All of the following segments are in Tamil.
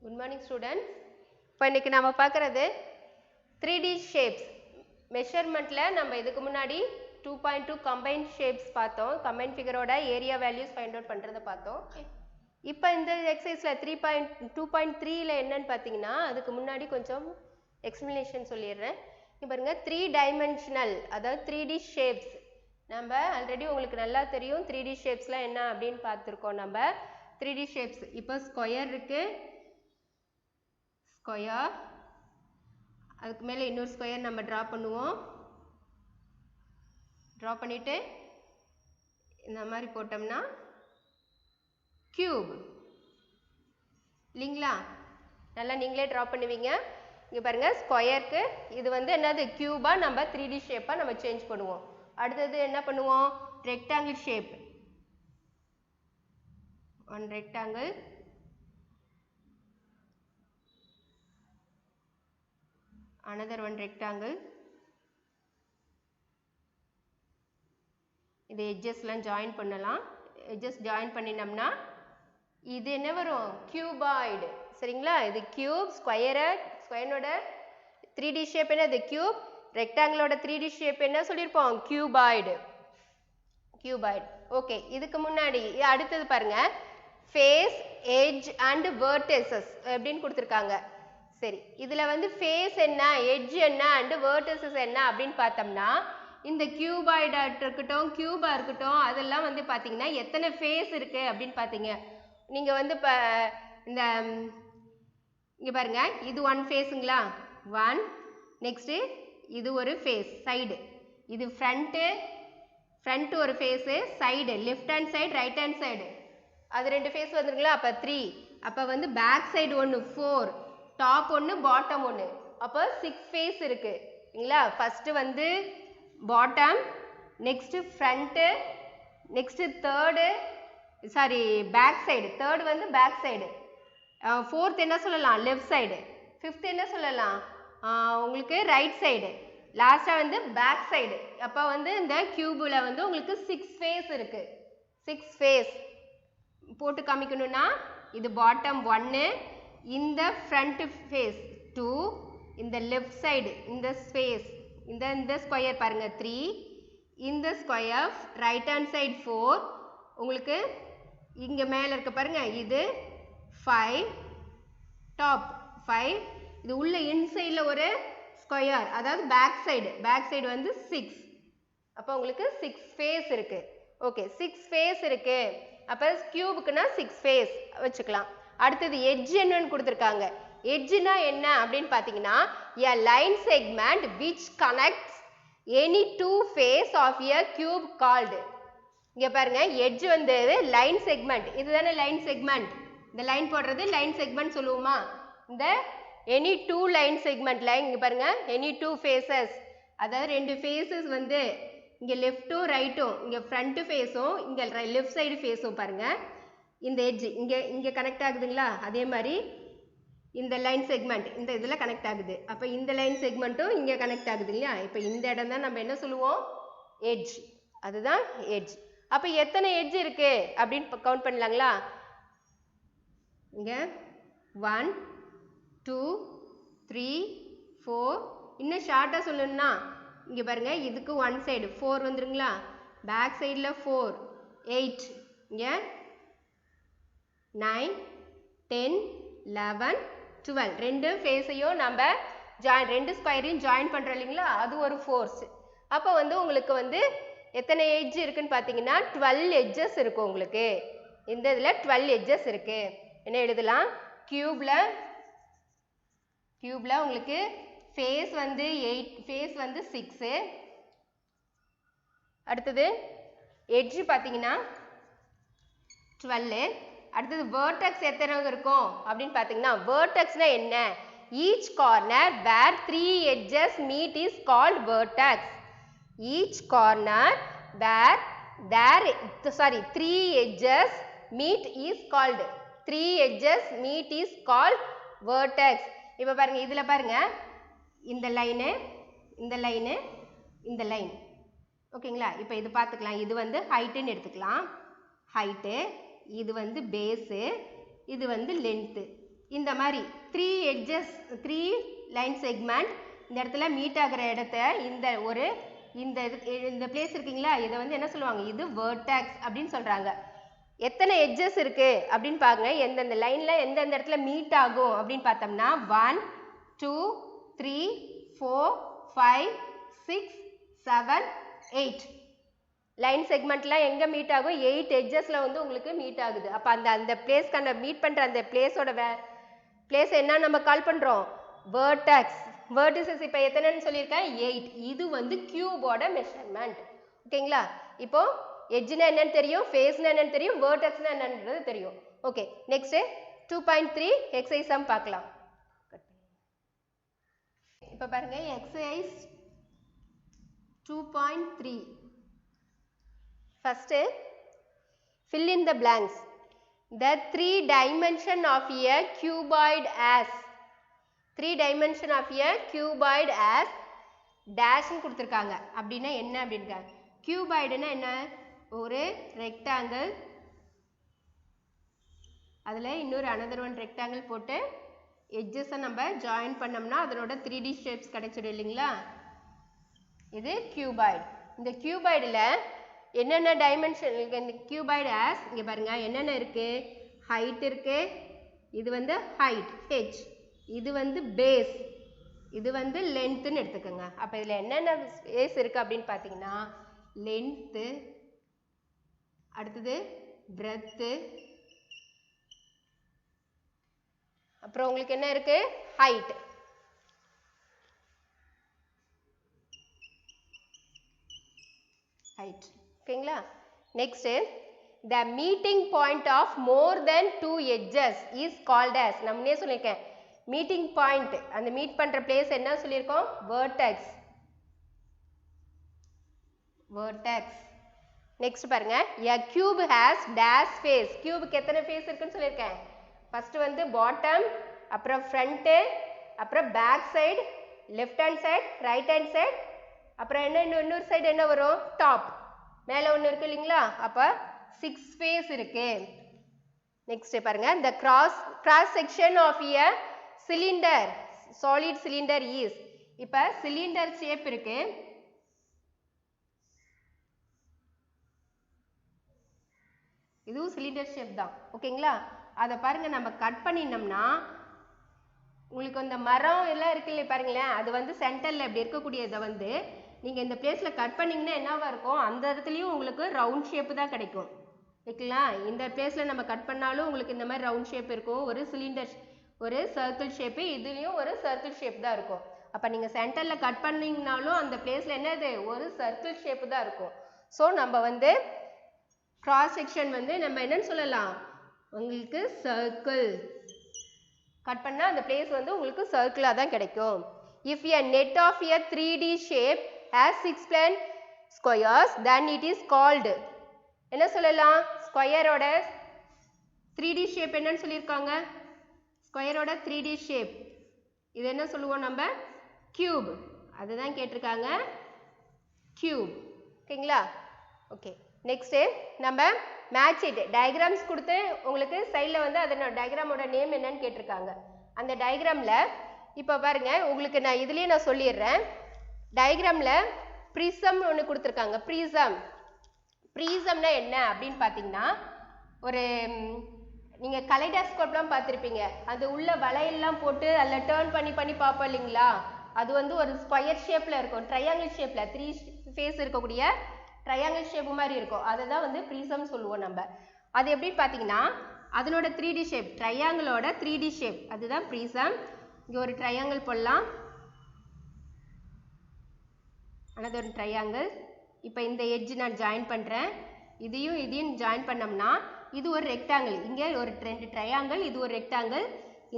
Good morning students. இப்போ இன்னைக்கு நாம பார்க்கிறது 3D shapes. மெஷர்மெண்ட்ல நம்ம இதுக்கு முன்னாடி 2.2 combined shapes பார்த்தோம். combined figureோட area values find out பண்றத பார்த்தோம். இப்போ இந்த எக்ஸசைஸ்ல 2.3ல என்னன்னு பார்த்தீங்கன்னா அதுக்கு முன்னாடி கொஞ்சம் எக்ஸ்பிளனேஷன் சொல்லிடுறேன். இங்க பாருங்க 3 dimensional அதாவது 3D shapes. நம்ம ஆல்ரெடி உங்களுக்கு நல்லா தெரியும் 3D shapesலாம் என்ன அப்படின்னு பார்த்துருக்கோம். நம்ம 3D shapes இப்போ ஸ்கொயர் இருக்கு, ஸ்கொயர், அதுக்கு மேலே இன்னொரு ஸ்கொயர் நம்ம ட்ரா பண்ணுவோம். ட்ரா பண்ணிட்டு இந்த மாதிரி போட்டோம்னா கியூப் இல்லைங்களா? நல்லா நீங்களே ட்ரா பண்ணுவீங்க. இங்கே பாருங்க ஸ்கொயருக்கு இது வந்து என்னது கியூபா நம்ம 3D ஷேப்பாக நம்ம சேஞ்ச் பண்ணுவோம். அடுத்தது என்ன பண்ணுவோம்? Rectangle shape, one rectangle, another one rectangle. இது எட்ஜஸ்லாம் ஜாயின் பண்ணலாம். எட்ஜஸ் ஜாயின் பண்ணினோம்னா இது என்ன வரும்? கியூபாய்டு. சரிங்களா? இது கியூப். ஸ்கொயரோட 3D ஷேப் என்ன? இது கியூப். ரெக்டாங்கிளோட 3D ஷேப் என்ன சொல்லியிருப்போம்? கியூபாய்டு. கியூபாய்டு. ஓகே, இதுக்கு முன்னாடி அடுத்தது பாருங்க, ஃபேஸ், எட்ஜ் அண்ட் வெர்டெக்ஸஸ் அப்படின்னு கொடுத்துருக்காங்க. சரி, இதில் வந்து ஃபேஸ் என்ன, எட்ஜ் என்ன அண்டு வெர்டெக்ஸஸ் என்ன அப்படின்னு பார்த்தோம்னா இந்த கியூபாய்டாக இருக்கட்டும், கியூபாக இருக்கட்டும், அதெல்லாம் வந்து பார்த்தீங்கன்னா எத்தனை ஃபேஸ் இருக்குது அப்படின்னு பார்த்தீங்க. நீங்கள் வந்து இப்போ இந்த இங்கே பாருங்கள், இது ஒன் ஃபேஸுங்களா? ஒன். நெக்ஸ்ட்டு இது ஒரு ஃபேஸ் சைடு, இது ஃப்ரண்ட்டு ஒரு phase, side left hand side, right hand side, அது ரெண்டு ஃபேஸ் வந்துருங்களா? அப்போ 3. அப்போ வந்து பேக் சைடு ஒன்று 4, டாப் ஒன்று, பாட்டம் ஒன்று, அப்போ 6 ஃபேஸ் இருக்குது இல்லைங்களா? ஃபஸ்ட்டு வந்து bottom, next front, next back side, third வந்து பேக் சைடு, ஃபோர்த் என்ன சொல்லலாம்? லெஃப்ட் சைடு, ஃபிஃப்த் என்ன சொல்லலாம்? உங்களுக்கு ரைட் சைடு, லாஸ்ட்டாக வந்து பேக் சைடு. அப்போ வந்து இந்த கியூபில் வந்து உங்களுக்கு 6 ஃபேஸ் இருக்குது. 6 ஃபேஸ் போட்டு காமிக்கணும்னா இது பாட்டம் 1, இந்த ஃப்ரண்ட் ஃபேஸ் 2, இந்த லெஃப்ட் சைடு இந்த ஸ்பேஸ் இந்த ஸ்கொயர் பாருங்க 3, இந்த ஸ்கொயர் ரைட் ஹேண்ட் சைடு 4, உங்களுக்கு இங்கே மேலே இருக்க பாருங்க இது 5, டாப் 5, இது உள்ள இன்சைடில் ஒரு ஸ்கொயர் அதாவது பேக் சைடு வந்து 6. அப்போ உங்களுக்கு 6 ஃபேஸ் இருக்கு. ஓகே, 6 ஃபேஸ் இருக்கு. அப்போ கியூபுக்குன்னா 6 ஃபேஸ் வச்சுக்கலாம். அடுத்தது எட்ஜ் என்னன்னு கொடுத்துருக்காங்க. எட்ஜ்னா என்ன அப்படின்னு பார்த்தீங்கன்னா a line segment which connects any two face of a cube called. இங்க பாருங்க, எட்ஜ் வந்து லைன் செக்மெண்ட். இதுதானே லைன் செக்மெண்ட். இந்த லைன் போடுறது லைன் செக்மெண்ட் சொல்லுவோமா? இந்த எனி டூ லைன் செக்மெண்ட்ல இங்க பாருங்க எனி டூ ஃபேஸஸ், அதாவது ரெண்டு ஃபேஸஸ் வந்து இங்க லெஃப்ட்டும் ரைட்டும், இங்க ஃப்ரண்ட் ஃபேஸும் இங்க லெஃப்ட் சைடு ஃபேஸும் பாருங்க, இந்த எட்ஜ் இங்கே கனெக்ட் ஆகுதுங்களா? அதே மாதிரி இந்த லைன் செக்மெண்ட் இந்த இதில் கனெக்ட் ஆகுது. அப்போ இந்த லைன் செக்மெண்ட்டும் இங்கே கனெக்ட் ஆகுது இல்லையா? இப்போ இந்த இடம் தான் நம்ம என்ன சொல்லுவோம்? எட்ஜ். அதுதான் எட்ஜ். அப்போ எத்தனை எட்ஜ் இருக்கு அப்படின்னு கவுண்ட் பண்ணலாங்களா? இங்கே 1 2 3 4. இன்னும் ஷார்ட்டாக சொல்லணும்னா இங்கே பாருங்க, இதுக்கு ஒன் சைடு 4 வந்துருங்களா? பேக் சைடில் 4, 8, இங்கே 9 10 11 12. ரெண்டு ஃபேஸையும் நம்ம ரெண்டு ஸ்கொயரையும் ஜாயின் பண்ணுறோம் இல்லைங்களா? அது ஒரு ஃபோர்ஸ். அப்போ வந்து உங்களுக்கு வந்து எத்தனை எட்ஜ் இருக்குன்னு பார்த்தீங்கன்னா 12 எட்ஜஸ் இருக்கும் உங்களுக்கு. இந்த இதில் 12 எட்ஜஸ் இருக்கு. என்ன எழுதலாம்? கியூப்ல உங்களுக்கு ஃபேஸ் வந்து 8, ஃபேஸ் வந்து 6. அடுத்தது எட்ஜ் பார்த்தீங்கன்னா 12. அடுத்தது வேர்டெக்ஸ் எத்தனை இருக்கும் அப்படின்னு பார்த்தீங்கன்னா, வேர்டெக்ஸ்னா என்ன? Each corner where 3 edges meet is called vertex. Each corner where 3 edges meet is called. 3 edges meet is called vertex. இப்போ பாருங்க, இதில் பாருங்க இந்த லைனு, இந்த லைனு, இந்த லைன். ஓகேங்களா? இப்போ இது பார்த்துக்கலாம். இது வந்து ஹைட்டுன்னு எடுத்துக்கலாம். ஹைட்டு, இது வந்து பேஸு, இது வந்து லென்த்து. இந்த மாதிரி 3 edges 3 லைன் செக்மெண்ட் இந்த இடத்துல மீட் ஆகிற இடத்த இந்த பிளேஸ் இருக்குங்களா, இதை வந்து என்ன சொல்லுவாங்க, இது வெர்டெக்ஸ் அப்படின்னு சொல்றாங்க. எத்தனை எட்ஜஸ் இருக்கு அப்படின்னு பாருங்க, எந்தெந்த லைன்ல எந்தெந்த இடத்துல மீட் ஆகும் அப்படின்னு பார்த்தோம்னா 1 2 3 4 5 6 7 8 லைன் செக்மெண்ட்லாம் எங்க மீட் ஆகும், 8 எட்ஜஸ்ல வந்து உங்களுக்கு மீட் ஆகுது. அப்ப அந்த பிளேஸ்க்கான மீட் பண்ற அந்த பிளேஸோட பிளேஸ் என்ன நம்ம கால் பண்றோம், வெர்டெக்ஸ். வெர்டிசஸ் இப்போ எத்தனைன்னு சொல்லியிருக்கேன், 8. இது வந்து கியூபோட மெஷர்மெண்ட். ஓகேங்களா, இப்போ எட்ஜ்னா என்னன்னு தெரியும், ஃபேஸ்னா என்னன்னு தெரியும், வெர்டெக்ஸ்னா என்னன்றது தெரியும். ஓகே, நெக்ஸ்ட் 2.3 எக்ஸசைஸ் சம் பார்க்கலாம். இப்போ பாருங்க exercise 2.3. First fill in the blanks. The 3 dimension of a cuboid as 3 dimension of a cuboid as dash ன்னு கொடுத்துருக்காங்க. அப்படின்னா என்ன அப்படின்னுங்க, cuboidனா என்ன, ஒரு ரெக்டாங்கிள், அதில் இன்னொரு another one ரெக்டாங்கிள் போட்டு எட்ஜஸை நம்ம ஜாயின் பண்ணோம்னா அதனோட 3D ஷேப்ஸ் கிடைச்சிடும் இல்லைங்களா, இது cuboid. இந்த cuboidல என்னென்ன டைமென்ஷன் இருக்கு, இந்த cuboid as இங்கே பாருங்க என்னென்ன இருக்கு, ஹைட் இருக்கு, இது வந்து ஹைட் h, இது வந்து பேஸ், இது வந்து லென்த்னு எடுத்துக்கோங்க. அப்போ இதில் என்னென்ன ஸ்பேஸ் இருக்கு அப்படின்னு பார்த்தீங்கன்னா லென்த்து, அடுத்தது பிரெத்து, அப்புறம் உங்களுக்கு என்ன இருக்கு, ஹைட். ஹைட் ஓகேங்களா. Next the meeting point of more than 2 edges is called as, நான் முன்னே சொல்லியிருக்கேன் மீட்டிங் பாயிண்ட், அந்த மீட் பண்ற பிளேஸ் என்ன சொல்லியிருக்கோம், வெர்டெக்ஸ். வெர்டெக்ஸ். நெக்ஸ்ட் பாருங்க a cube has dash face. கியூபுக்கு எத்தனை ஃபேஸ் இருக்குன்னு சொல்லியிருக்கேன், ஃபர்ஸ்ட் வந்து பாட்டம், அப்புறம் ஃப்ரண்ட், அப்புறம் back side, left hand side, right hand side, அப்புறம் என்ன இன்னொரு சைடு என்ன வரும், டாப், மேலே ஒன்று இருக்கு இல்லைங்களா, அப்போ 6 ஃபேஸ் இருக்கு. நெக்ஸ்ட் பாருங்க the cross section of a cylinder, solid cylinder is, இப்போ சிலிண்டர் ஷேப் இருக்கு, இதுவும் சிலிண்டர் ஷேப் தான் ஓகேங்களா. அதை பாருங்க நம்ம கட் பண்ணினோம்னா உங்களுக்கு அந்த மரம் எல்லாம் இருக்கு இல்லை பாருங்களேன், அது வந்து சென்டர்ல இப்படி இருக்கக்கூடியதை வந்து நீங்க இந்த பிளேஸ்ல கட் பண்ணீங்கன்னா என்னவா இருக்கும், அந்த இடத்துலயும் உங்களுக்கு ரவுண்ட் ஷேப் தான் கிடைக்கும் ஓகேங்களா. இந்த பிளேஸ்ல நம்ம கட் பண்ணாலும் உங்களுக்கு இந்த மாதிரி ரவுண்ட் ஷேப் இருக்கும், ஒரு சிலிண்டர் ஒரு சர்க்கிள் ஷேப்பு, இதுலயும் ஒரு சர்க்கிள் ஷேப் தான் இருக்கும். அப்ப நீங்க சென்டர்ல கட் பண்ணீங்கனாலும் அந்த பிளேஸ்ல என்னது, ஒரு சர்க்கிள் ஷேப் தான் இருக்கும். ஸோ நம்ம வந்து கிராஸ் செக்ஷன் வந்து நம்ம என்னன்னு சொல்லலாம், உங்களுக்கு சர்க்கிள் கட் பண்ணா அந்த பிளேஸ் வந்து உங்களுக்கு சர்க்கிளா தான் கிடைக்கும். If a net of a 3D shape has 6 plane squares, then it is called, என்ன சொல்லலாம், ஸ்கொயரோட 3D ஷேப் என்னன்னு சொல்லியிருக்காங்க, ஸ்கொயரோட 3D ஷேப் இது என்ன சொல்லுவோம் நம்ம, கியூப். அதுதான் கேட்டிருக்காங்க, கியூப் ஓகேங்களா. ஓகே, நெக்ஸ்ட் நம்ம மேட்ச் இட் டயக்ராம்ஸ் கொடுத்து உங்களுக்கு சைடில் வந்து அதனோட டயக்ராமோட நேம் என்னன்னு கேட்டிருக்காங்க. அந்த டயக்ராமில் இப்போ பாருங்க உங்களுக்கு நான் இதுலேயே நான் சொல்லிடுறேன், டயக்ராமில் ப்ரிசம் ஒன்று கொடுத்துருக்காங்க. ப்ரீசம்னா என்ன அப்படின்னு பார்த்தீங்கன்னா, ஒரு நீங்கள் கலைடாஸ்கோப்லாம் பார்த்துருப்பீங்க, அது உள்ள வளையெல்லாம் போட்டு அதில் டேர்ன் பண்ணி பார்ப்போம் இல்லைங்களா, அது வந்து ஒரு ஸ்கொயர் ஷேப்பில் இருக்கும், ட்ரையாங்கிள் ஷேப்பில் 3 ஃபேஸ் இருக்கக்கூடிய ட்ரையாங்கிள் ஷேப் மாதிரி இருக்கும், அதை தான் வந்து ப்ரிசம் சொல்லுவோம் நம்ம. அது எப்படின்னு பார்த்தீங்கன்னா அதனோட 3D ஷேப், ட்ரையாங்கிளோட 3D ஷேப், அதுதான் ப்ரிசம். இங்கே ஒரு ட்ரையாங்கிள் போடலாம், அனதர் ஒரு ட்ரையாங்கிள். இப்போ இந்த எட்ஜ் நான் ஜாயின் பண்ணுறேன், இதையும் ஜாயின் பண்ணோம்னா இது ஒரு ரெக்டாங்கிள், இங்கே ஒரு 2 ட்ரையாங்கிள், இது ஒரு ரெக்டாங்கிள்.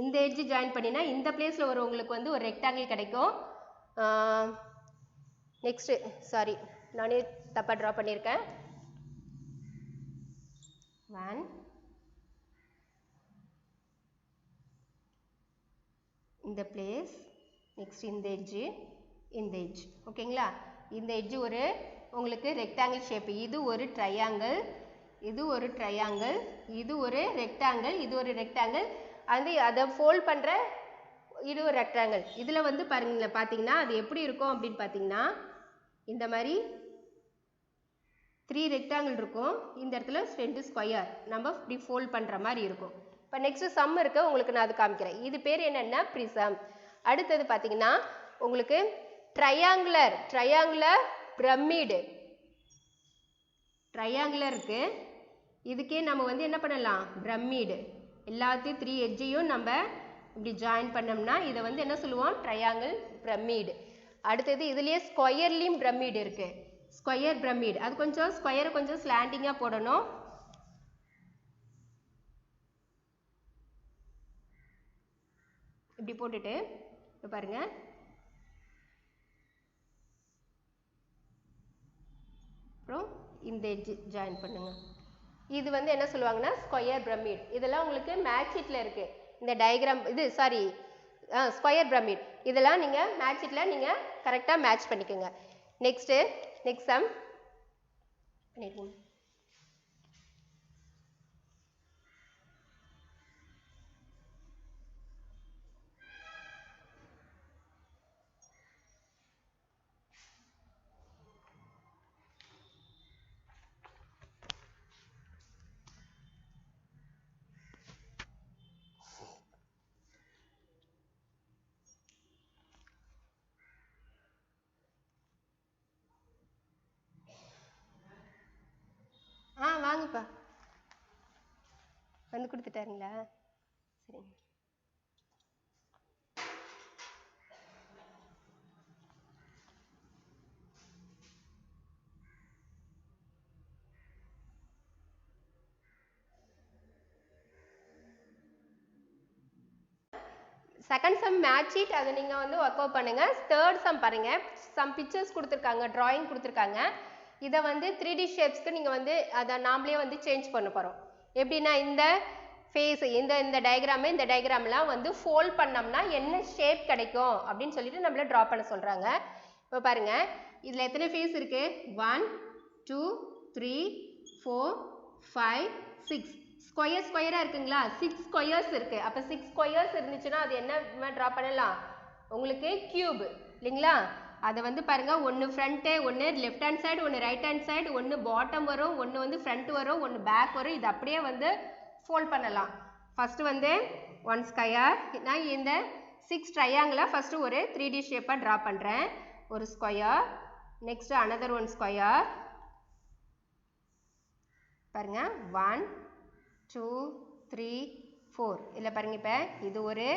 இந்த எட்ஜ் ஜாயின் பண்ணினா இந்த பிளேஸில் ஒரு உங்களுக்கு வந்து ஒரு ரெக்டாங்கிள் கிடைக்கும். நெக்ஸ்ட் சாரி நானே தப்பாக ட்ரா பண்ணியிருக்கேன். 1 இந்த பிளேஸ், நெக்ஸ்ட் இந்த எட்ஜ் ஓகேங்களா. இந்த எட்ஜ் ஒரு உங்களுக்கு ரெக்டாங்கிள் ஷேப், இது ஒரு ட்ரையாங்கிள், இது ஒரு ட்ரையாங்கிள், இது ஒரு ரெக்டாங்கிள், இது ஒரு ரெக்டாங்கிள். அதை ஃபோல்ட் பண்ணுற இது ஒரு ரெக்டாங்கிள். இதில் வந்து பாருங்க பார்த்தீங்கன்னா அது எப்படி இருக்கும் அப்படின்னு பார்த்தீங்கன்னா இந்த மாதிரி 3 ரெக்டாங்கிள் இருக்கும். இந்த இடத்துல 2 ஸ்கொயர் நம்ம இப்படி ஃபோல்ட் பண்ணுற மாதிரி இருக்கும். இப்போ நெக்ஸ்ட் சம் இருக்கு, உங்களுக்கு நான் அது காமிக்கிறேன். இது பேர் என்னென்னா ப்ரிசம். அடுத்தது பார்த்தீங்கன்னா உங்களுக்கு ட்ரையாங்குலர் பிரமிடு. ட்ரையாங்குலர் இருக்கு, இதுக்கே நம்ம வந்து என்ன பண்ணலாம், பிரமிடு. எல்லாத்தையும் 3 எட்ஜையும் நம்ம இப்படி ஜாயின் பண்ணோம்னா இதை வந்து என்ன சொல்லுவோம், ட்ரையாங்கிள் பிரமிடு. அடுத்தது இதுலேயே ஸ்கொயர்லேயும் பிரமிடு இருக்கு. ஸ்கொயர் பிரமிடு அது கொஞ்சம் ஸ்கொயரை கொஞ்சம் ஸ்லாண்டிங்காக போடணும். இப்படி போட்டுட்டு பாருங்க, அப்புறம் இந்த எட்ஜ் ஜாயின் பண்ணுங்க. இது வந்து என்ன சொல்லுவாங்கன்னா ஸ்கொயர் பிரமிட். இதெல்லாம் உங்களுக்கு மேட்ச் ஷீட்டில் இருக்குது. இந்த டயக்ராம் இது சாரி ஸ்கொயர் பிரமிட் இதெல்லாம் நீங்கள் மேட்ச் ஷீட்டில் நீங்கள் கரெக்டாக மேட்ச் பண்ணிக்கோங்க. நெக்ஸ்ட் சம் பண்ணிடுங்க. வாங்கப்பா, வந்து கொடுத்துட்டாருங்களா? சரிங்க. செகண்ட் சம் மேட்ச் ஷீட், அதை நீங்கள் வந்து ஒர்க் அவுட் பண்ணுங்கள். தேர்ட் சம் பாருங்கள், சம் பிக்சர்ஸ் கொடுத்துருக்காங்க, ட்ராயிங் கொடுத்துருக்காங்க. இதை வந்து 3D ஷேப்ஸ்க்கு நீங்கள் வந்து அதை நாமளே வந்து சேஞ்ச் பண்ண போகிறோம். எப்படின்னா இந்த ஃபேஸ் இந்த டயக்ராமு இந்த டயக்ராம்லாம் வந்து ஃபோல்ட் பண்ணோம்னா என்ன ஷேப் கிடைக்கும் அப்படின்னு சொல்லிட்டு நம்மளை ட்ரா பண்ண சொல்கிறாங்க. இப்போ பாருங்கள், இதில் எத்தனை ஃபேஸ் இருக்குது? 1 2 3 4 5 6 ஸ்கொயராக இருக்குங்களா? 6 ஸ்கொயர்ஸ் இருக்குது. அப்போ 6 ஸ்கொயர்ஸ் இருந்துச்சுன்னா அது என்ன ட்ரா பண்ணலாம், உங்களுக்கு கியூப் இல்லைங்களா? அதை வந்து பாருங்கள், ஒன்று ஃப்ரண்ட்டு, ஒன்று லெஃப்ட் ஹேண்ட் சைடு, ஒன்று ரைட் ஹேண்ட் சைடு, ஒன்று பாட்டம் வரும், ஒன்று வந்து ஃப்ரண்ட் வரும், ஒன்று பேக் வரும். இது அப்படியே வந்து ஃபோல்ட் பண்ணலாம். ஃபஸ்ட்டு வந்து 1 ஸ்கொயர். நான் இந்த 6 ட்ரையாங்கிளை ஃபஸ்ட்டு ஒரு 3D ஷேப்பாக ட்ரா பண்ணுறேன். ஒரு ஸ்கொயர், நெக்ஸ்ட்டு அனதர் 1 ஸ்கொயர். பாருங்கள் 1 2 3 4. இதில் பாருங்கள், இப்போ இது ஒரு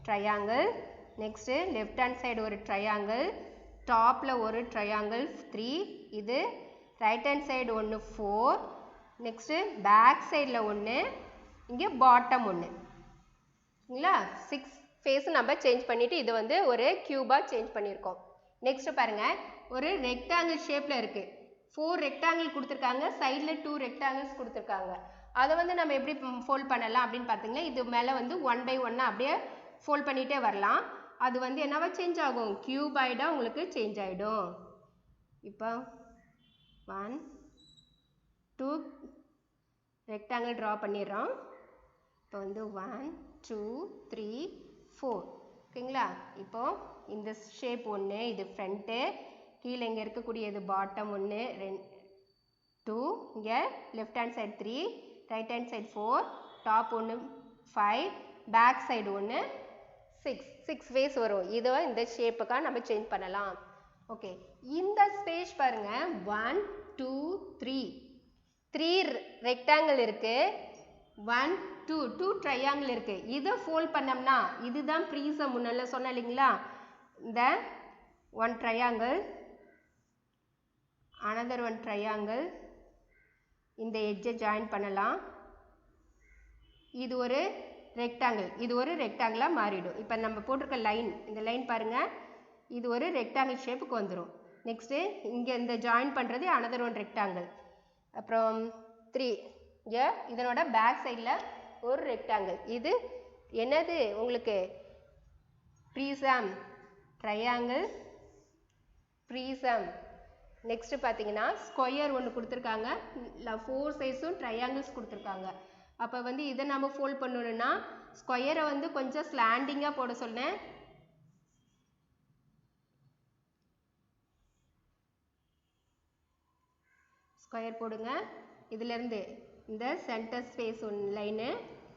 triangle. Next left hand side ஒரு ட்ரையாங்கிள், டாப்பில் ஒரு ட்ரையாங்கிள் 3. இது ரைட் ஹேண்ட் சைடு ஒன்று 4. நெக்ஸ்ட்டு பேக் சைடில் ஒன்று, இங்கே பாட்டம் ஒன்று. சரிங்களா? 6 ஃபேஸ் நம்ம சேஞ்ச் பண்ணிவிட்டு இது வந்து ஒரு கியூபாக சேஞ்ச் பண்ணியிருக்கோம். நெக்ஸ்ட்டு பாருங்கள், ஒரு ரெக்டாங்கிள் ஷேப்பில் இருக்குது. 4 ரெக்டாங்கிள் கொடுத்துருக்காங்க, சைடில் 2 ரெக்டாங்கிள்ஸ் கொடுத்துருக்காங்க. அதை வந்து நம்ம எப்படி ஃபோல்ட் பண்ணலாம் அப்படின்னு பார்த்தீங்கன்னா, இது மேலே வந்து 1 by 1 அப்படியே ஃபோல்ட் பண்ணிகிட்டே வரலாம். அது வந்து என்னவா சேஞ்ச் ஆகும், கியூபாய்டாக உங்களுக்கு சேஞ்ச் ஆகிடும். இப்போ 1 2 ரெக்டாங்கிள் ட்ரா பண்ணிடுறோம். இப்போ வந்து 1 2 3 4. ஓகேங்களா? இப்போது இந்த ஷேப் ஒன்று, இது ஃப்ரண்ட்டு, கீழே இங்கே இருக்கக்கூடியது பாட்டம் ஒன்று 2, இங்கே left hand side 3, right hand side 4, top ஒன்று 5, பேக் சைடு ஒன்று 6 ஃபேஸ் வரும். இதை இந்த ஷேப்புக்காக நம்ம சேஞ்ச் பண்ணலாம். ஓகே, இந்த ஸ்பேஸ் பாருங்கள், 1 2 3 ரெக்டாங்கிள் இருக்குது, 1 2 ட்ரையாங்கிள் இருக்குது. இதை ஃபோல்ட் பண்ணோம்னா இதுதான் ப்ரீசம். முன்னால சொன்ன இல்லைங்களா, இந்த 1 ட்ரையாங்கிள், அனதர் 1 ட்ரையாங்கிள், இந்த எட்ஜை ஜாயின் பண்ணலாம். இது ஒரு ரெக்டாங்கிள், இது ஒரு ரெக்டாங்கிளாக மாறிடும். இப்போ நம்ம போட்டிருக்க லைன், இந்த லைன் பாருங்கள், இது ஒரு ரெக்டாங்கிள் ஷேப்புக்கு வந்துடும். நெக்ஸ்ட்டு இங்கே இந்த ஜாயின் பண்ணுறது அனதர் 1 ரெக்டாங்கிள். அப்புறம் 3 இங்கே இதனோட பேக் சைடில் ஒரு ரெக்டாங்கிள். இது என்னது உங்களுக்கு ப்ரீசம், ட்ரையாங்கிள் ப்ரீசம். நெக்ஸ்ட்டு பார்த்தீங்கன்னா ஸ்கொயர் ஒன்று கொடுத்துருக்காங்க, 4 சைஸும் ட்ரையாங்கிள்ஸ் கொடுத்துருக்காங்க. அப்போ வந்து இதை நம்ம ஃபோல்ட் பண்ணணும்னா ஸ்கொயரை வந்து கொஞ்சம் ஸ்லாண்டிங்காக போட சொன்னேன். ஸ்கொயர் போடுங்க. இதிலேருந்து இந்த சென்டர் ஸ்பேஸ் லைனு,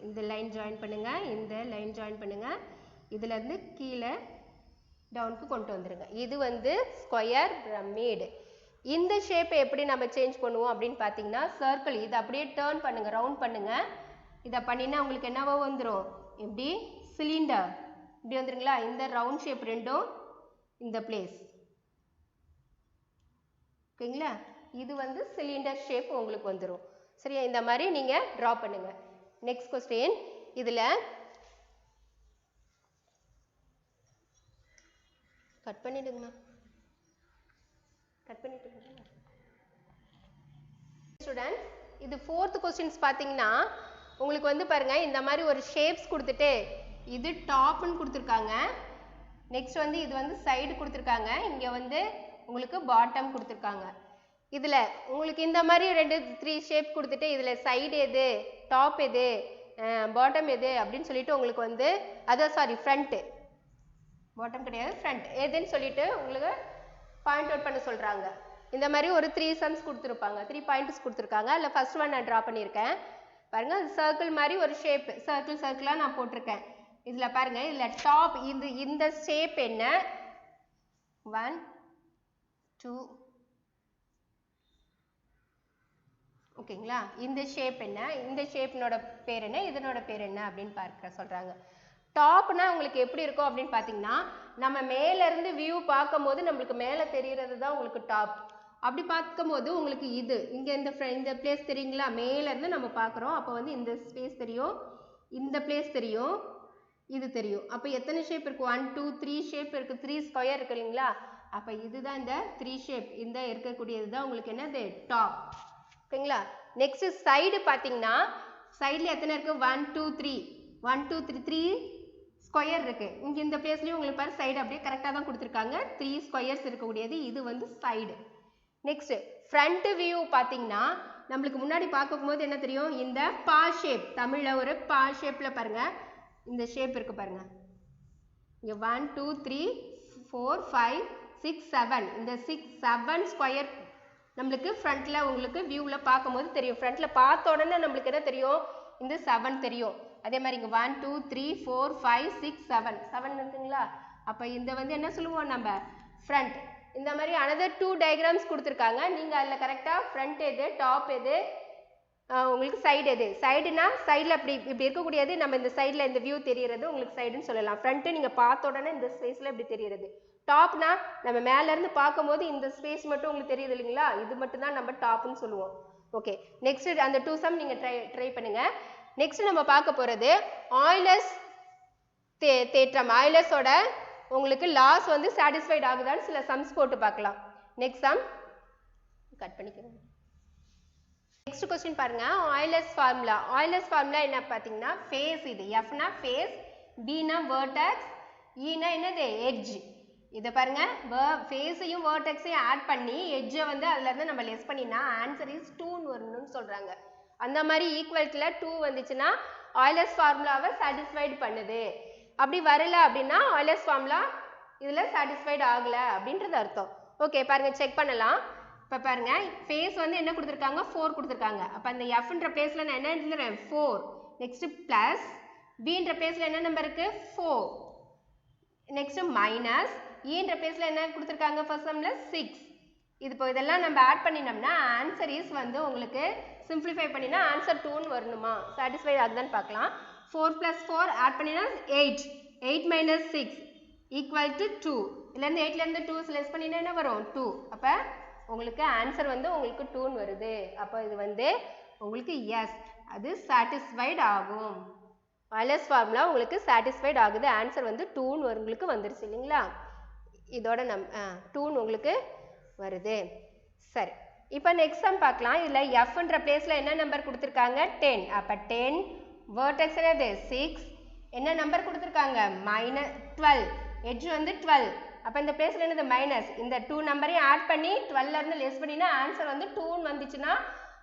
இந்த லைன் ஜாயின் பண்ணுங்கள், இந்த லைன் ஜாயின் பண்ணுங்கள். இதிலேருந்து கீழே டவுனுக்கு கொண்டு வந்துடுங்க. இது வந்து ஸ்கொயர் பிரமிட். இந்த ஷேப்பை எப்படி நம்ம சேஞ்ச் பண்ணுவோம் அப்படின்னு பார்த்தீங்கன்னா சர்க்கிள், இதை அப்படியே டேர்ன் பண்ணுங்கள், ரவுண்ட் பண்ணுங்கள். இதை பண்ணினா உங்களுக்கு என்னவோ வந்துடும், இப்படி சிலிண்டர் இப்படி வந்துருங்களா. இந்த ரவுண்ட் ஷேப் ரெண்டும் இந்த பிளேஸ், ஓகேங்களா. இது வந்து சிலிண்டர் ஷேப் உங்களுக்கு வந்துடும். சரியா, இந்த மாதிரி நீங்கள் ட்ரா பண்ணுங்க. நெக்ஸ்ட் கொஸ்டின், இதில் கட் பண்ணிடுங்கம்மா, கட் பண்ணிட்டு ஸ்டூடெண்ட். இது 4th கொஸ்டின்ஸ் பார்த்தீங்கன்னா உங்களுக்கு வந்து பாருங்க, இந்த மாதிரி ஒரு ஷேப்ஸ் கொடுத்துட்டு இது டாப்னு கொடுத்துருக்காங்க. நெக்ஸ்ட் வந்து இது வந்து சைடு கொடுத்துருக்காங்க, இங்கே வந்து உங்களுக்கு பாட்டம் கொடுத்துருக்காங்க. இதில் உங்களுக்கு இந்த மாதிரி 2-3 ஷேப் கொடுத்துட்டு இதில் சைடு எது, டாப் எது, பாட்டம் எது அப்படின்னு சொல்லிட்டு உங்களுக்கு வந்து அதான் சாரி ஃப்ரண்ட்டு, பாட்டம் கிடையாது ஃப்ரண்ட் எதுன்னு சொல்லிட்டு உங்களுக்கு பாயிண்ட் அவுட் பண்ண சொல்கிறாங்க. இந்த மாதிரி ஒரு 3 சம்ஸ் கொடுத்துருப்பாங்க, 3 பாயிண்ட்ஸ் கொடுத்துருக்காங்க. அதில் ஃபர்ஸ்ட் ஒன் நான் ட்ரா பண்ணியிருக்கேன் பாருங்க. சர்க்கிள் மாதிரி ஒரு ஷேப், சர்க்கிளாக நான் போட்டிருக்கேன். இதில் பாருங்க, இதில் டாப் இந்த ஷேப் என்ன, 1 2 ஓகேங்களா. இந்த ஷேப் என்ன, இந்த ஷேப்னோட பேர் என்ன, இதனோட பேர் என்ன அப்படின்னு பார்க்க சொல்கிறாங்க. டாப்னா உங்களுக்கு எப்படி இருக்கும் அப்படின்னு பார்த்தீங்கன்னா நம்ம மேலேருந்து வியூ பார்க்கும்போது நம்மளுக்கு மேலே தெரிகிறது தான் உங்களுக்கு டாப். அப்படி பார்க்கும்போது உங்களுக்கு இது இங்கே இந்த பிளேஸ் தெரியுங்களா, மேலேருந்து நம்ம பார்க்குறோம். அப்போ வந்து இந்த ஸ்பேஸ் தெரியும், இந்த பிளேஸ் தெரியும், இது தெரியும். அப்போ எத்தனை ஷேப் இருக்குது, 1 2 3 ஷேப் இருக்குது, 3 ஸ்கொயர் இருக்குது இல்லைங்களா. அப்போ இதுதான் இந்த 3 ஷேப், இந்த இருக்கக்கூடியது தான் உங்களுக்கு என்னது டாப், ஓகேங்களா. நெக்ஸ்ட் சைடு பார்த்தீங்கன்னா சைடில் எத்தனை இருக்குது, 1 2 3 1 2 3 3 ஸ்கொயர் இருக்குது. இங்கே இந்த பிளேஸ்லேயும் உங்களுக்கு பாரு சைடு அப்படியே கரெக்டாக தான் கொடுத்துருக்காங்க, 3 ஸ்கொயர்ஸ் இருக்கக்கூடியது, இது வந்து சைடு. நெக்ஸ்ட் ஃப்ரண்ட் வியூ பார்த்தீங்கன்னா நம்மளுக்கு முன்னாடி பார்க்கும்போது என்ன தெரியும், இந்த பா ஷேப், தமிழில் ஒரு பா ஷேப்பில் பாருங்கள் இந்த ஷேப் இருக்குது பாருங்கள். இங்கே 1 2 3 4 5 6 7 இந்த 7 ஸ்கொயர் நம்மளுக்கு ஃப்ரண்ட்டில் உங்களுக்கு வியூவில் பார்க்கும்போது தெரியும். ஃப்ரண்ட்டில் பார்த்த உடனே நம்மளுக்கு என்ன தெரியும், இந்த 7 தெரியும். அதே மாதிரி இங்கே 1 2 3 4 5 6 7 இருக்குங்களா. அப்போ இந்த வந்து என்ன சொல்லுவோம் நம்ம ஃப்ரண்ட். இந்த மாதிரி another 2 டயக்ராம்ஸ் கொடுத்துருக்காங்க. நீங்கள் அதில் கரெக்டாக ஃப்ரண்ட் எது, டாப் எது, உங்களுக்கு சைடு எது. சைடுனா சைடில் இப்படி இருக்கக்கூடியது, நம்ம இந்த சைடில் இந்த வியூ தெரிகிறது உங்களுக்கு சைடுன்னு சொல்லலாம். ஃப்ரண்ட்டு நீங்கள் பார்த்த உடனே இந்த ஸ்பேஸில் இப்படி தெரிகிறது. டாப்னா நம்ம மேலேருந்து பார்க்கும்போது இந்த ஸ்பேஸ் மட்டும் உங்களுக்கு தெரியுது இல்லைங்களா, இது மட்டும் தான் நம்ம டாப்னு சொல்லுவோம். ஓகே, நெக்ஸ்ட் அந்த 2 சம் நீங்கள் ட்ரை பண்ணுங்கள். நெக்ஸ்ட் நம்ம பார்க்க போகிறது ஆய்லர்ஸ் தேற்றம். ஆய்லர்ஸோட உங்களுக்கு லாஸ் வந்து சாட்டிஸ்ஃபைட் ஆகுதான்னு சில சம்ஸ் போட்டு பார்க்கலாம். நெக்ஸ்ட் சம் கட் பண்ணிக்கோங்க. நெக்ஸ்ட் கொஸ்டின் பாருங்க, ஆய்லர்ஸ் ஃபார்முலா. ஆய்லர்ஸ் ஃபார்முலா என்ன பார்த்தீங்கன்னா ஃபேஸ், இது எஃப்னா ஃபேஸ், பினா வெர்டெக்ஸ், ஈனா என்னது எட்ஜ். இதை பாருங்க, ஃபேஸையும் வெர்டெக்ஸையும் ஆட் பண்ணி எட்ஜை வந்து அதுலேருந்து நம்ம லெஸ் பண்ணினா ஆன்சர் இஸ் 2ன்னு வரணும்னு சொல்கிறாங்க. அந்த மாதிரி ஈக்குவல்ட்டில் 2 வந்துச்சுன்னா ஆய்லர்ஸ் ஃபார்முலாவை சாட்டிஸ்ஃபைடு பண்ணுது. அப்படி வரல அப்படின்னா ஆய்லர்ஸ் ஃபார்முலா இதில் சாட்டிஸ்ஃபைடு ஆகலை அப்படின்றது அர்த்தம். ஓகே பாருங்கள், செக் பண்ணலாம். இப்போ பாருங்கள், ஃபேஸ் வந்து என்ன கொடுத்துருக்காங்க, 4 கொடுத்துருக்காங்க. அப்போ அந்த எஃப்ன்ற பிளேஸில் நான் என்ன எழுதுறேன் 4. நெக்ஸ்ட்டு ப்ளஸ் பின்ற பிளேஸில் என்ன நம்பர் இருக்குது 4. நெக்ஸ்ட்டு மைனஸ் ஈன்ற பிளேஸில் என்ன கொடுத்துருக்காங்க ஃபர்ஸ்ட் சம்மில் 6. இது இப்போ இதெல்லாம் நம்ம ஆட் பண்ணினோம்னா ஆன்சர் இஸ் வந்து உங்களுக்கு சிம்பிளிஃபை பண்ணினா ஆன்சர் 2ன்னு வரணுமா, சாட்டிஸ்ஃபை ஆகுதான்னு பார்க்கலாம். 4 + 4 ஆட் பண்ணினா 8. 8 - 6 ஈக்குவல் டு 2. இதுலேருந்து 8லேருந்து 2 லெஸ் பண்ணினா என்ன வரும் 2. அப்போ உங்களுக்கு ஆன்சர் வந்து உங்களுக்கு 2ன்னு வருது. அப்போ இது வந்து உங்களுக்கு எஸ், அது சாட்டிஸ்ஃபைடு ஆகும். ஆய்லர்ஸ் ஃபார்முலா உங்களுக்கு சாட்டிஸ்ஃபைடு ஆகுது, ஆன்சர் வந்து 2ன்னு உங்களுக்கு வந்துருச்சு இல்லைங்களா. இதோட 2ன்னு உங்களுக்கு வருது. சரி, இப்போ நெக்ஸ்ட் சம் பார்க்கலாம். இதில் எஃப்ன்ற பிளேஸில் என்ன நம்பர் கொடுத்துருக்காங்க 10. அப்போ 10 வெர்டெக்ஸ் என்னது 6, என்ன நம்பர் கொடுத்துருக்காங்க -12, எட்ஜ் வந்து 12. அப்போ இந்த பிளேஸில் என்னது மைனஸ், இந்த 2 நம்பரையும் ஆட் பண்ணி 12லேருந்து லெஸ் பண்ணினா ஆன்சர் வந்து 2ன்னு வந்துச்சுன்னா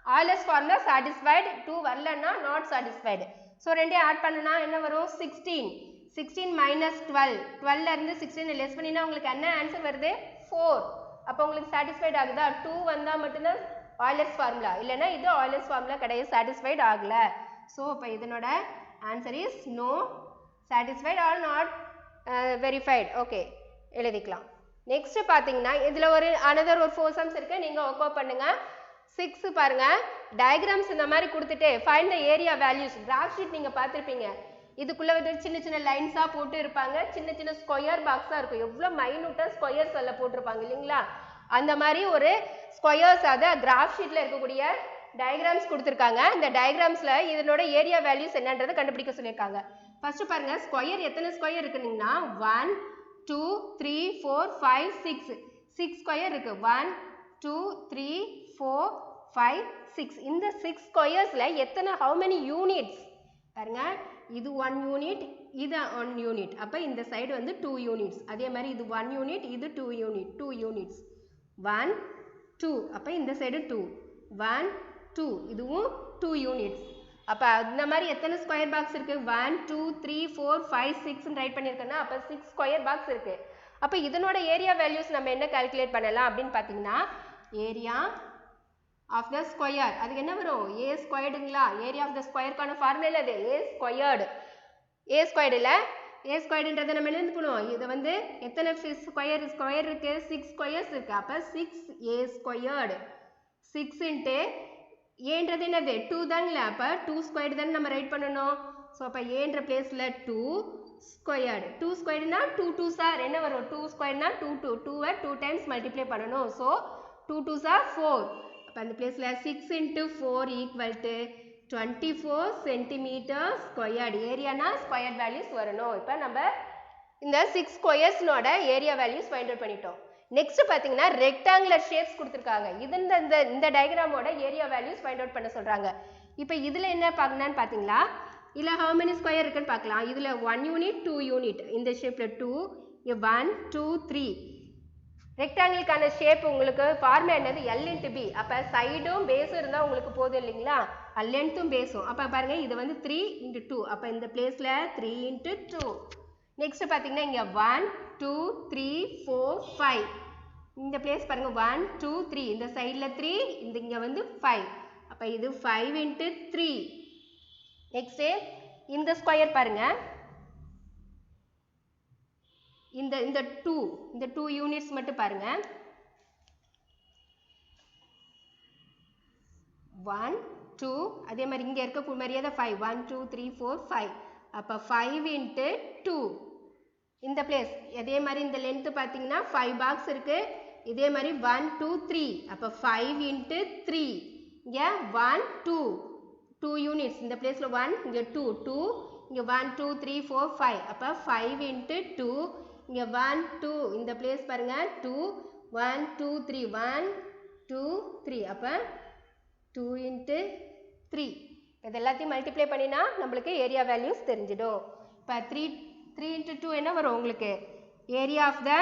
Euler's formula satisfied, 2 வரலன்னா not satisfied. So ரெண்டையும் ஆட் பண்ணனா என்ன வரும் 16 minus 12 12ல இருந்து 16 லெஸ் பண்ணினா உங்களுக்கு என்ன ஆன்சர் வருது 4. அப்ப உங்களுக்கு satisfied ஆகுதா 2 வந்தா மட்டும்தான் Euler's formula இல்லனா இது Euler's formula கிடையாது satisfied ஆகல. So அப்ப இதனோட answer is no, satisfied or not verified. Okay, எழுதிக்கலாம். Next பாத்தீங்கன்னா இதுல ஒரு another ஒரு 4 sums இருக்கு, நீங்க ஒர்க் அவுட் பண்ணுங்க. 6 பாருங்க, டயகிராம்ஸ் இந்த மாதிரி கொடுத்துட்டு find the area values. Graph sheet நீங்க பார்த்திருப்பீங்க, இதுக்குள்ள வந்து சின்ன சின்ன லைன்ஸா போட்டு இருப்பாங்க, சின்ன சின்ன ஸ்கொயர் பாக்ஸா இருக்கும், எவ்வளவு மைனூட்டா ஸ்கொயர்ஸ் எல்லாம் போட்டிருப்பாங்க இல்லைங்களா, அந்த மாதிரி ஒரு ஸ்கொயர்ஸ் அத கிராஃப் ஷீட்ல இருக்கக்கூடிய டயகிராம்ஸ் கொடுத்துருக்காங்க. இந்த டயகிராம்ஸ்ல இதனோட ஏரியா வேல்யூஸ் என்னன்றதை கண்டுபிடிக்க சொல்லியிருக்காங்க. ஃபர்ஸ்ட் பாருங்க, ஸ்கொயர் எத்தனை ஸ்கொயர் இருக்குன்னா 1 2 3 4 5 6 6 ஸ்கொயர் இருக்கு. 1 2 3 4 5 6 இந்த 6 ஸ்கொயர்ஸ்ல எத்தனை how many units பாருங்க, இது 1 யூனிட், இது 1 யூனிட், அப்ப இந்த சைடு வந்து 2 யூனிட்ஸ், அதே மாதிரி இது 1 யூனிட், இது 2 யூனிட், 2 யூனிட்ஸ் 1 2, அப்ப இந்த சைடு 2 1 2, இதுவும் 2 யூனிட்ஸ். அப்ப இந்த மாதிரி எத்தனை ஸ்கொயர் பாக்ஸ் இருக்கு 1 2 3 4 5 6 ரைட் பண்ணிருக்கேன்னா அப்ப 6 ஸ்கொயர் பாக்ஸ் இருக்கு. அப்ப இதனோட ஏரியா வேல்யூஸ் நம்ம என்ன கால்குலேட் பண்ணலாம் அப்படின்னு பாத்தீங்கன்னா, ஏரியா ஆஃப் த ஸ்கொயர் அதுக்கு என்ன வரும் a ஸ்கொயர்டுங்களா, ஏரியா ஆஃப் த ஸ்கொயர்க்கான ஃபார்முலா இது a ஸ்கொயர்டு. a ஸ்கொயர்டுல a ஸ்கொயர்டுன்றதை நம்ம என்ன பண்ணுவோம், இது வந்து எத்தனை ஸ்கொயர் இருக்கு 6 ஸ்கொயர்ஸ் இருக்கு, அப்ப 6a ஸ்கொயர்டு 6 இன்ட்டு ஏன்றது என்னது 2 தாங்களா, அப்ப 2 ஸ்கொயர்டு தானே நம்ம ரைட் பண்ணணும். ஸோ அப்போ ஏன்ற பிளேஸில் 2 ஸ்கொயர்டு, 2 ஸ்கொயர்டுனா 2 2s ஆர் என்ன வரும் 2 ஸ்கொயர்னா 2 2 2-வை 2 டைம்ஸ் மல்டிப்ளை பண்ணணும். ஸோ 2 2s ஆர் 4, அப்போ அந்த பிளேஸில் 6 into 4 equal to 24 centimetre squared. ஏரியானா ஸ்கொயர் வேல்யூஸ் வரணும். இப்போ நம்ம இந்த 6 ஸ்கொயர்ஸ்னோட ஏரியா வேல்யூஸ் ஃபைண்ட் அவுட் பண்ணிட்டோம். நெக்ஸ்ட் பார்த்தீங்கன்னா ரெக்டாங்குலர் ஷேப்ஸ் கொடுத்துருக்காங்க, இது இந்த டயக்ராமோட ஏரியா வேல்யூஸ் ஃபைண்ட் அவுட் பண்ண சொல்கிறாங்க. இப்போ இதில் என்ன பார்க்கணும்னு பார்த்தீங்களா, இதில் how many ஸ்கொயர் இருக்குன்னு பார்க்கலாம். இதில் 1 யூனிட் 2 யூனிட், இந்த ஷேப்பில் 2 1 2 3. ரெக்டாங்கிளுக்கான ஷேப் உங்களுக்கு ஃபார்முலா என்னது L இன்ட்டு B. அப்போ சைடும் பேஸும் இருந்தால் உங்களுக்கு போதும் இல்லைங்களா, லென்த்தும் பேஸும். அப்போ பாருங்க இது வந்து 3 இன்ட்டு 2, அப்போ இந்த பிளேஸில் 3 இன்ட்டு 2. நெக்ஸ்ட் பார்த்தீங்கன்னா இங்கே 1 2 3 4 5, இந்த பிளேஸ் பாருங்க 1 2 3, இந்த சைடில் 3, இந்த இங்கே வந்து 5, அப்போ இது 5 இன்ட்டு 3. நெக்ஸ்ட் இந்த ஸ்கொயர் பாருங்க, இந்த 2 யூனிட்ஸ் மட்டும் பாருங்க 1 2, அதே மாதிரி இங்க இருக்க மாதிரியே தான் 5 1 2 3 4 5, அப்ப 5 இன்ட்டு 2. இந்த பிளேஸ் அதே மாதிரி இந்த லென்த் பார்த்தீங்கன்னா 5 பாக்ஸ் இருக்கு, இதே மாதிரி 1 2 3, அப்ப 5 இன்ட்டு 3. இங்க 1 2 யூனிட்ஸ், இந்த பிளேஸ்ல 1, இங்க 2 2, இங்க 1 2 3 4 5, அப்ப 5 இன்ட்டு 2. இங்க 1 2, இந்த பிளேஸ் பாருங்க 2 1 2 3 1 2 3, அப்ப 2 இன்ட்டு 3. இது எல்லாத்தையும் மல்டிப்ளை பண்ணினா நம்மளுக்கு ஏரியா வேல்யூஸ் தெரிஞ்சிடும். இப்போ 3 இன்ட்டு 2 என்ன வரும் உங்களுக்கு, ஏரியா ஆஃப் த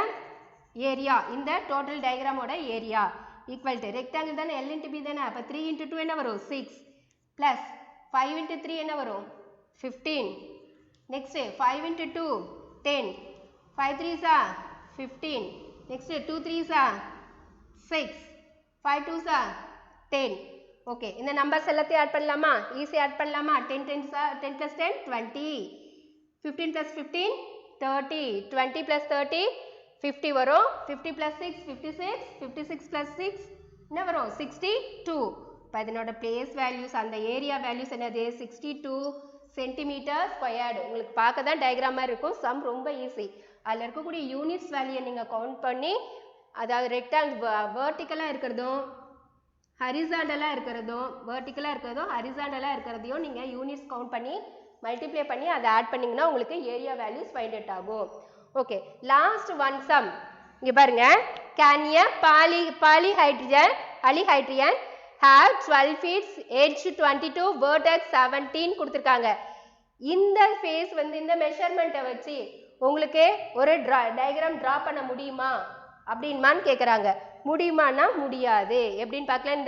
ஏரியா இந்த டோட்டல் டயக்ராமோட ஏரியா ஈக்குவல் டு ரெக்டாங்கிள் தானே L இன்ட்டு B தானே, அப்போ 3 இன்ட்டு 2 என்ன வரும் 6 ப்ளஸ் 5 இன்ட்டு 3 என்ன வரும் 15. Next 5 into 2 10, 5 3s are 15. Next 2 3s are 6, 5 2s are 10. Okay, இந்த நம்பர்ஸ் எல்லாத்தையும் ஆட் பண்ணலாமா, ஈஸியாக ஆட் பண்ணலாமா. 10 plus 10 20, 15 plus 15 30, 20 plus 30 50 வரும், 50 plus 6 56, 56 plus 6 என்ன வரும் 62. இப்போ இதனோட பிளேஸ் வேல்யூஸ் அந்த ஏரியா வேல்யூஸ் என்னது 62 சென்டிமீட்டர் ஸ்கொயர்டு. உங்களுக்கு பார்க்க தான் டயக்ராமாக இருக்கும், சம் ரொம்ப ஈஸி. அதில் இருக்கக்கூடிய யூனிட்ஸ் வேல்யூயை நீங்கள் கவுண்ட் பண்ணி, அதாவது ரெக்டாங்கிள் வேர்ட்டிக்கலாக இருக்கிறதும் ஹரிசாண்டலாக இருக்கிறதும் ஹரிசாண்டலாக இருக்கிறதையும் நீங்கள் யூனிட்ஸ் கவுண்ட் பண்ணி மல்டிப்ளை பண்ணி அதை ஆட் பண்ணிங்கன்னா உங்களுக்கு ஏரியா வேல்யூஸ் ஃபைண்ட் அவுட் ஆகும். ஓகே, லாஸ்ட் ஒன் சம் இங்கே பாருங்க. Can a polyhedron have 12 feet, edge 22, vertex 17 கொடுத்துருக்காங்க. இந்த ஃபேஸ் வந்து இந்த மெஷர்மெண்ட்டை வச்சு உங்களுக்கு ஒரு டயக்ராம் ட்ரா பண்ண முடியுமா அப்படின்மான்னு கேட்குறாங்க. முடியுமானா முடியாது. எப்படின்னு பார்க்கலாம்,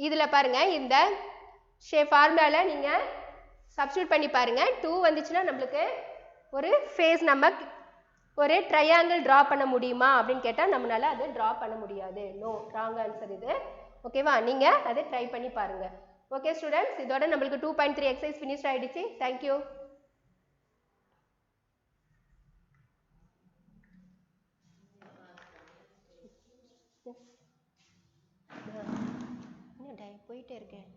இதில் பாருங்கள் இந்த ஃபார்முலாவில் நீங்கள் சப்ஸ்டியூட் பண்ணி பாருங்கள். 2 வந்துச்சுன்னா நம்மளுக்கு ஒரு ஃபேஸ் நம்ம ஒரு ட்ரையாங்கிள் ட்ரா பண்ண முடியுமா அப்படின்னு கேட்டால் நம்மளால அதை ட்ரா பண்ண முடியாது. நோ, ராங் ஆன்சர் இது. ஓகேவா, நீங்கள் அதை ட்ரை பண்ணி பாருங்கள். ஓகே ஸ்டூடெண்ட்ஸ், இதோட நம்மளுக்கு 2.3 எக்ஸசைஸ் ஃபினிஷ் ஆகிடுச்சு. தேங்க்யூ. போயிட்டே இருக்கேன்.